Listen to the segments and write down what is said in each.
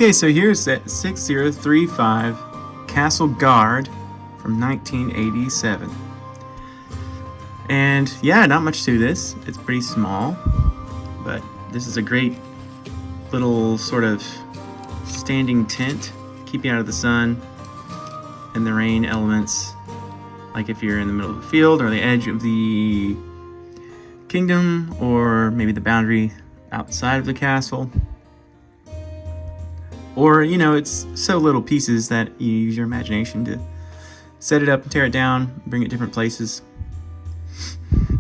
Okay, so here's that 6035 Castle Guard from 1987. And yeah, not much to this. It's pretty small, but this is a great little sort of standing tent, keep you out of the sun and the rain elements. Like if you're in the middle of the field or the edge of the kingdom, or maybe the boundary outside of the castle. Or, you know, it's so little pieces that you use your imagination to set it up and tear it down, bring it different places.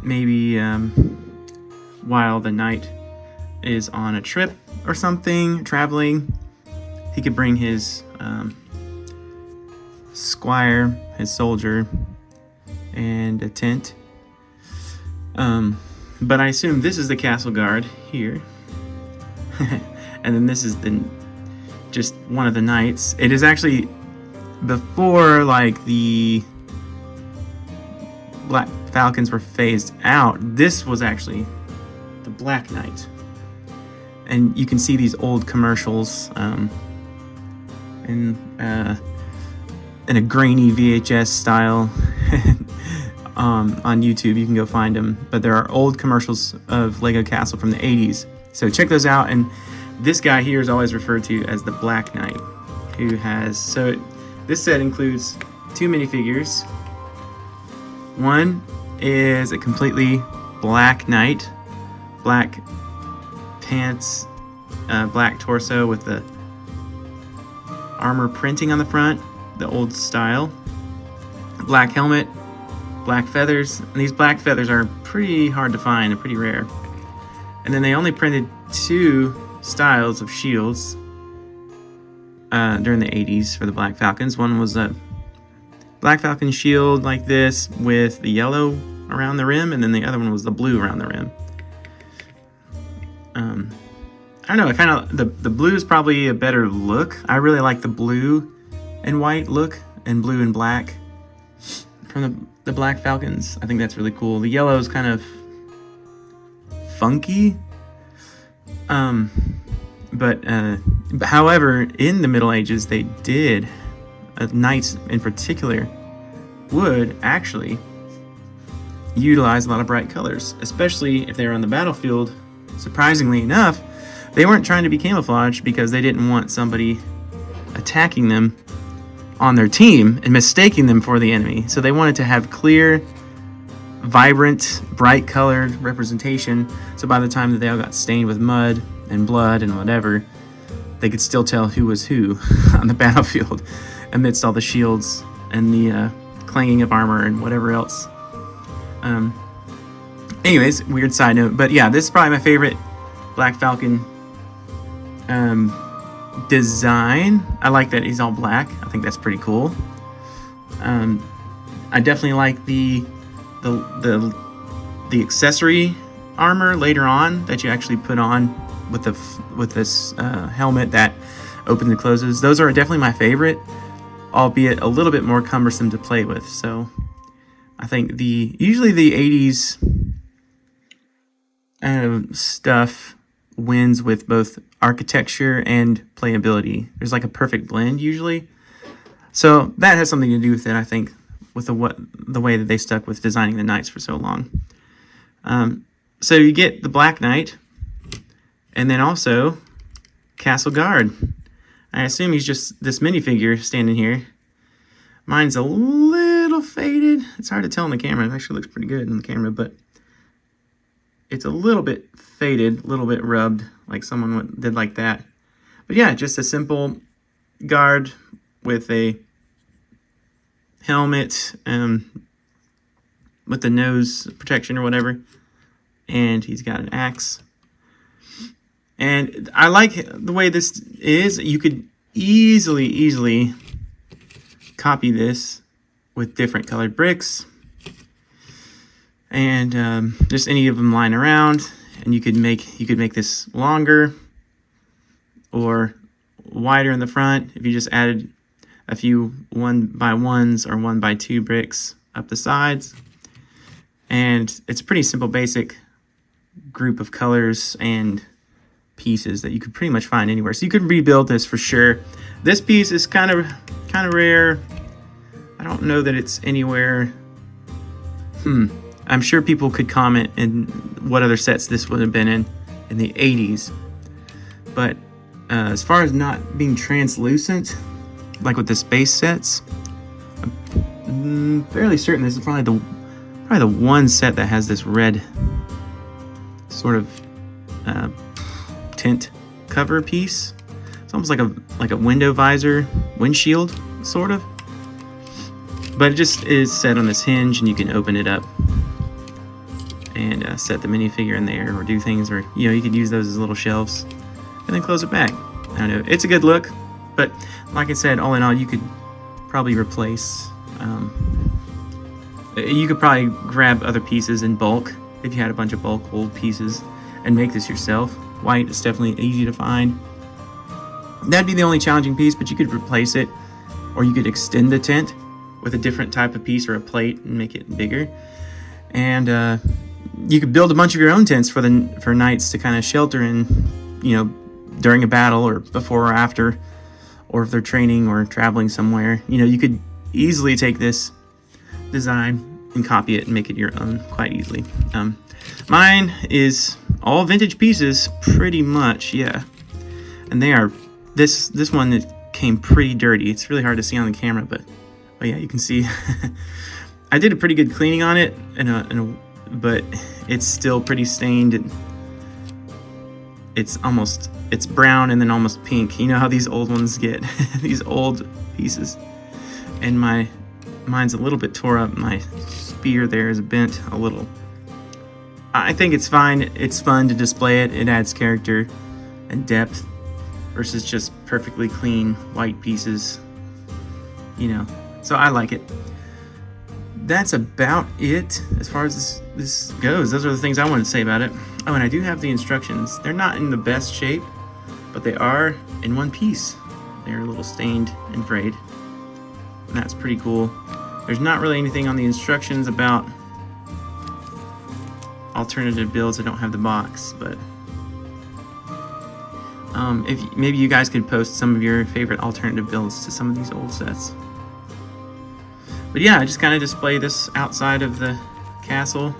Maybe while the knight is on a trip or something, traveling, he could bring his squire, his soldier, and a tent. But I assume this is the castle guard here. And then this is just one of the knights. It is actually before like the Black Falcons were phased out. This was actually the Black Knight, and you can see these old commercials in a grainy VHS style on YouTube. You can go find them, but there are old commercials of Lego Castle from the 80s, so check those out. And this guy here is always referred to as the Black Knight, who has, this set includes 2 minifigures. One is a completely black knight, black pants, black torso with the armor printing on the front, the old style, black helmet, black feathers, and these black feathers are pretty hard to find and pretty rare. And then they only printed 2 styles of shields during the 80s for the Black Falcons. One was a Black Falcon shield like this with the yellow around the rim, and then the other one was the blue around the rim. I don't know, I kind of, the blue is probably a better look. I really like the blue and white look, and blue and black from the Black Falcons. I think that's really cool. The yellow is kind of funky. But however, in the Middle Ages, they did, knights in particular, would actually utilize a lot of bright colors, especially if they were on the battlefield. Surprisingly enough, they weren't trying to be camouflaged because they didn't want somebody attacking them on their team and mistaking them for the enemy. So they wanted to have clear, vibrant, bright colored representation, so by the time that they all got stained with mud and blood and whatever, they could still tell who was who on the battlefield amidst all the shields and the clanging of armor and whatever else. Anyways, weird side note, but yeah, this is probably my favorite Black Falcon design. I like that he's all black. I think that's pretty cool. I definitely like the accessory armor later on that you actually put on with this helmet that opens and closes. Those are definitely my favorite, albeit a little bit more cumbersome to play with. So I think usually the 80s stuff wins with both architecture and playability. There's like a perfect blend usually. So that has something to do with it, I think, with the way that they stuck with designing the knights for so long. So you get the Black Knight, and then also Castle Guard. I assume he's just this minifigure standing here. Mine's a little faded. It's hard to tell on the camera. It actually looks pretty good on the camera, but it's a little bit faded, a little bit rubbed, like someone did like that. But yeah, just a simple guard with a helmet, with the nose protection or whatever, and he's got an axe. And I like the way this is. You could easily copy this with different colored bricks, and just any of them lying around, and you could make this longer or wider in the front if you just added a few 1x1s or 1x2 bricks up the sides. And it's a pretty simple, basic group of colors and pieces that you could pretty much find anywhere. So you could rebuild this for sure. This piece is kind of rare. I don't know that it's anywhere. I'm sure people could comment in what other sets this would have been in the 80s. But as far as not being translucent, like with the space sets, I'm fairly certain this is probably the one set that has this red sort of tint cover piece. It's almost like a window visor, windshield, sort of. But it just is set on this hinge, and you can open it up and set the minifigure in there, or do things, or you could use those as little shelves, and then close it back. I don't know. It's a good look, but like I said, all in all, you could probably replace. You could probably grab other pieces in bulk if you had a bunch of bulk old pieces and make this yourself. White is definitely easy to find. That'd be the only challenging piece, but you could replace it, or you could extend the tent with a different type of piece or a plate and make it bigger. And you could build a bunch of your own tents for knights to kind of shelter in, during a battle or before or after, or if they're training or traveling somewhere. You could easily take this design and copy it and make it your own quite easily. Mine is all vintage pieces, pretty much, yeah. And they are this one that came pretty dirty. It's really hard to see on the camera, but yeah, you can see. I did a pretty good cleaning on it, but it's still pretty stained. It's brown and then almost pink. You know how these old ones get, these old pieces. And mine's a little bit tore up. My spear there is bent a little. I think it's fine. It's fun to display it. It adds character and depth versus just perfectly clean white pieces. So I like it. That's about it as far as this goes. Those are the things I wanted to say about it. Oh, and I do have the instructions. They're not in the best shape, but they are in one piece. They're a little stained and frayed. And that's pretty cool. There's not really anything on the instructions about alternative builds. I don't have the box, but if maybe you guys could post some of your favorite alternative builds to some of these old sets. But yeah, I just kind of display this outside of the castle,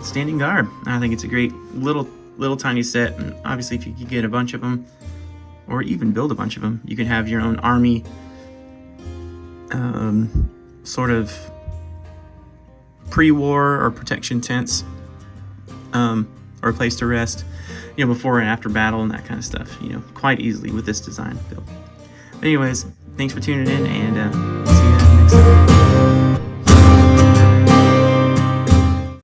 standing guard. I think it's a great little tiny set, and obviously if you could get a bunch of them, or even build a bunch of them, you could have your own army sort of pre-war or protection tents, or a place to rest, before and after battle and that kind of stuff, quite easily with this design build. But anyways, thanks for tuning in, and